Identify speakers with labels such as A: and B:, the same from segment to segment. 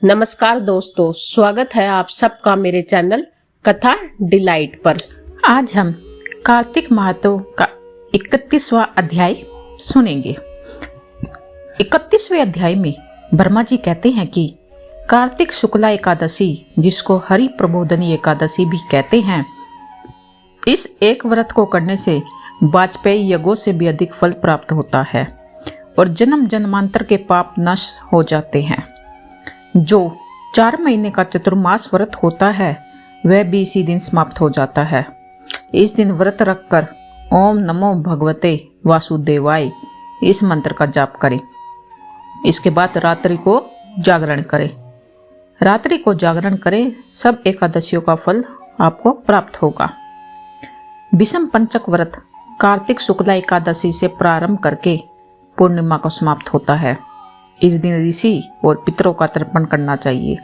A: नमस्कार दोस्तों, स्वागत है आप सबका मेरे चैनल कथा डिलाइट पर।
B: आज हम कार्तिक महात्म का 31वां अध्याय सुनेंगे। 31वें अध्याय में ब्रह्मा जी कहते हैं कि कार्तिक शुक्ला एकादशी, जिसको हरि प्रबोधनी एकादशी भी कहते हैं, इस एक व्रत को करने से वाजपेयी यज्ञों से भी अधिक फल प्राप्त होता है और जन्म जन्मांतर के पाप नष्ट हो जाते हैं। जो 4 महीने का चतुर्मास व्रत होता है वह भी इसी दिन समाप्त हो जाता है। इस दिन व्रत रखकर ओम नमो भगवते वासुदेवाय इस मंत्र का जाप करें। इसके बाद रात्रि को जागरण करें। रात्रि को जागरण करें, सब एकादशियों का फल आपको प्राप्त होगा। विषम पंचक व्रत कार्तिक शुक्ला एकादशी से प्रारंभ करके पूर्णिमा को समाप्त होता है। इस दिन ऋषि और पितरों का तर्पण करना चाहिए।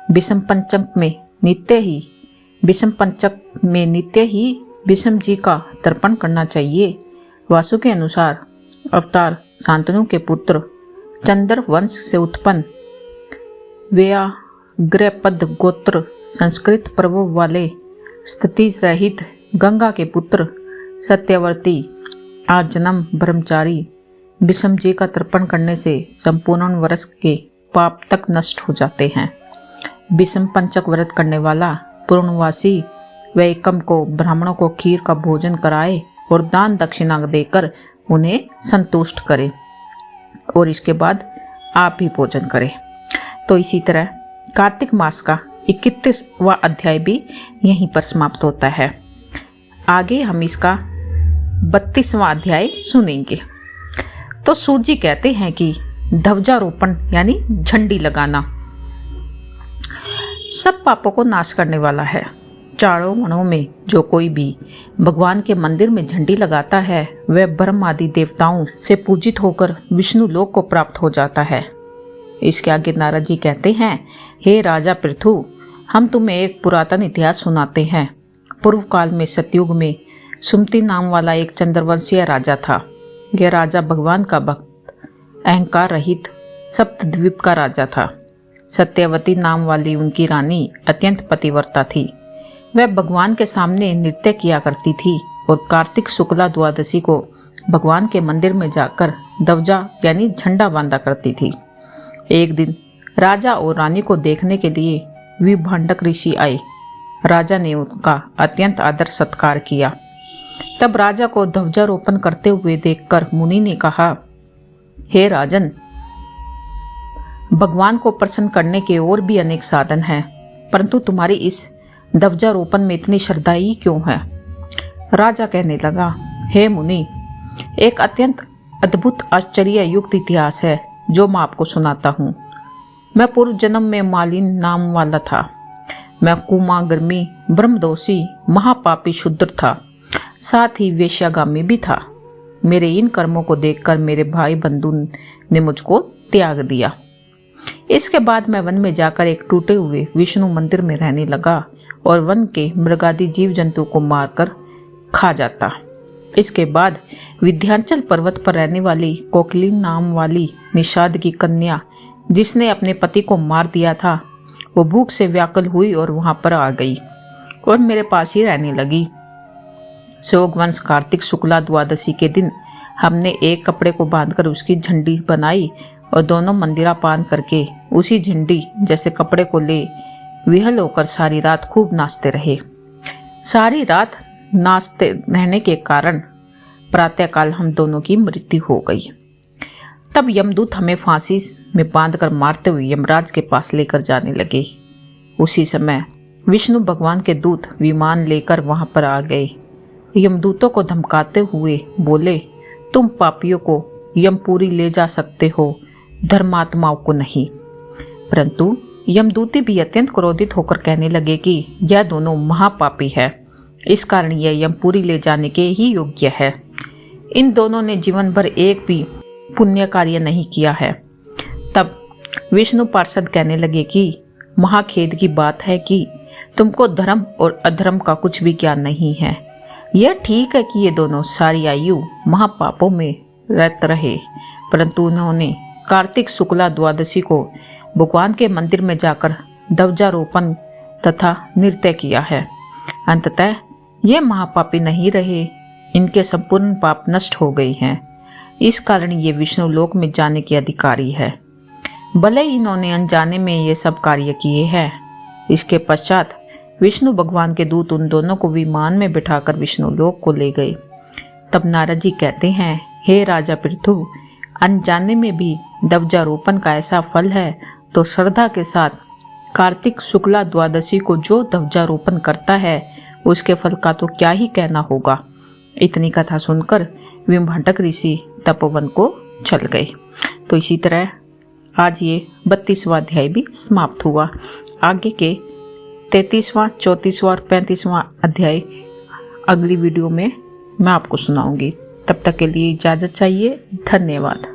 B: विषम पंचक में नित्य ही विषम जी का तर्पण करना चाहिए। वासु के अनुसार अवतार शांतनु के पुत्र चंद्र वंश से उत्पन्न व्याघ्रपद गोत्र संस्कृत पर्वों वाले स्थिति रहित गंगा के पुत्र सत्यवर्ती आजन्म ब्रह्मचारी विषम जी का तर्पण करने से संपूर्ण वर्ष के पाप तक नष्ट हो जाते हैं। विषम पंचक व्रत करने वाला पूर्णवासी व एकम को ब्राह्मणों को खीर का भोजन कराए और दान दक्षिणा देकर उन्हें संतुष्ट करे और इसके बाद आप भी भोजन करें। तो इसी तरह कार्तिक मास का 31वां अध्याय भी यहीं पर समाप्त होता है। आगे हम इसका 32वां अध्याय सुनेंगे। तो सूत जी कहते हैं कि ध्वजारोपण यानी झंडी लगाना सब पापों को नाश करने वाला है। चारों वर्णों में जो कोई भी भगवान के मंदिर में झंडी लगाता है वह ब्रह्म आदि देवताओं से पूजित होकर विष्णु लोक को प्राप्त हो जाता है। इसके आगे नारद जी कहते हैं, हे राजा पृथु, हम तुम्हें एक पुरातन इतिहास सुनाते हैं। पूर्व काल में सतयुग में सुमति नाम वाला एक चंद्रवंशीय राजा था। यह राजा भगवान का भक्त, अहंकार रहित सप्तद्वीप का राजा था। सत्यवती नाम वाली उनकी रानी अत्यंत पतिव्रता थी। वह भगवान के सामने नृत्य किया करती थी और कार्तिक शुक्ला द्वादशी को भगवान के मंदिर में जाकर ध्वजा यानी झंडा बांधा करती थी। एक दिन राजा और रानी को देखने के लिए विभांडक ऋषि आए। राजा ने उनका अत्यंत आदर सत्कार किया। तब राजा को ध्वजारोपण करते हुए देखकर मुनि ने कहा, हे राजन, भगवान को प्रसन्न करने के और भी अनेक साधन हैं, परंतु तुम्हारी इस ध्वजारोपण में इतनी श्रद्धा ही क्यों है? राजा कहने लगा, हे मुनि, एक अत्यंत अद्भुत आश्चर्य युक्त इतिहास है जो मैं आपको सुनाता हूँ। मैं पूर्व जन्म में मालिन नाम वाला था। मैं कुमाग्रमी, ब्रह्मदोषी, महापापी शूद्र था, साथ ही वेश्यागामी भी था। मेरे इन कर्मों को देखकर मेरे भाई बंधु ने मुझको त्याग दिया। इसके बाद मैं वन में जाकर एक टूटे हुए विष्णु मंदिर में रहने लगा और वन के मृगादि जीव जंतु को मारकर खा जाता। इसके बाद विंध्याचल पर्वत पर रहने वाली कोकिली नाम वाली निषाद की कन्या, जिसने अपने पति को मार दिया था, वो भूख से व्याकुल हुई और वहां पर आ गई और मेरे पास ही रहने लगी। शोकवंश कार्तिक शुक्ला द्वादशी के दिन हमने एक कपड़े को बांधकर उसकी झंडी बनाई और दोनों मंदिरा पान करके उसी झंडी जैसे कपड़े को ले विहल होकर सारी रात खूब नाचते रहे। सारी रात नाचते रहने के कारण प्रातःकाल हम दोनों की मृत्यु हो गई। तब यमदूत हमें फांसी में बांधकर मारते हुए यमराज के पास लेकर जाने लगे। उसी समय विष्णु भगवान के दूत विमान लेकर वहां पर आ गए। यमदूतों को धमकाते हुए बोले, तुम पापियों को यमपुरी ले जा सकते हो, धर्मात्माओं को नहीं। परंतु यमदूती भी अत्यंत क्रोधित होकर कहने लगे कि यह दोनों महापापी है, इस कारण यह यमपुरी ले जाने के ही योग्य है। इन दोनों ने जीवन भर एक भी पुण्य कार्य नहीं किया है। तब विष्णु पार्षद कहने लगे कि महाखेद की बात है कि तुमको धर्म और अधर्म का कुछ भी ज्ञान नहीं है। यह ठीक है कि ये दोनों सारी आयु महापापों में रहते रहे, परंतु उन्होंने कार्तिक शुक्ला द्वादशी को भगवान के मंदिर में जाकर ध्वजारोपण तथा नृत्य किया है। अंततः ये महापापी नहीं रहे, इनके संपूर्ण पाप नष्ट हो गई हैं। इस कारण ये विष्णु लोक में जाने के अधिकारी है। भले इन्होंने अनजाने में ये सब कार्य किए हैं। इसके पश्चात विष्णु भगवान के दूत उन दोनों को विमान में बिठाकर विष्णु लोक को ले गए। तब नारद जी कहते हैं, हे राजा पृथु, अनजाने में भी ध्वजारोपण का ऐसा फल है, तो श्रद्धा के साथ कार्तिक शुक्ला द्वादशी को जो ध्वजारोपण करता है उसके फल का तो क्या ही कहना होगा। इतनी कथा सुनकर विंभटक ऋषि तपोवन को चल गए। तो इसी तरह आज ये 32वां अध्याय भी समाप्त हुआ। आगे के 33वां, 34वां और 35वां अध्याय अगली वीडियो में मैं आपको सुनाऊंगी। तब तक के लिए इजाज़त चाहिए। धन्यवाद।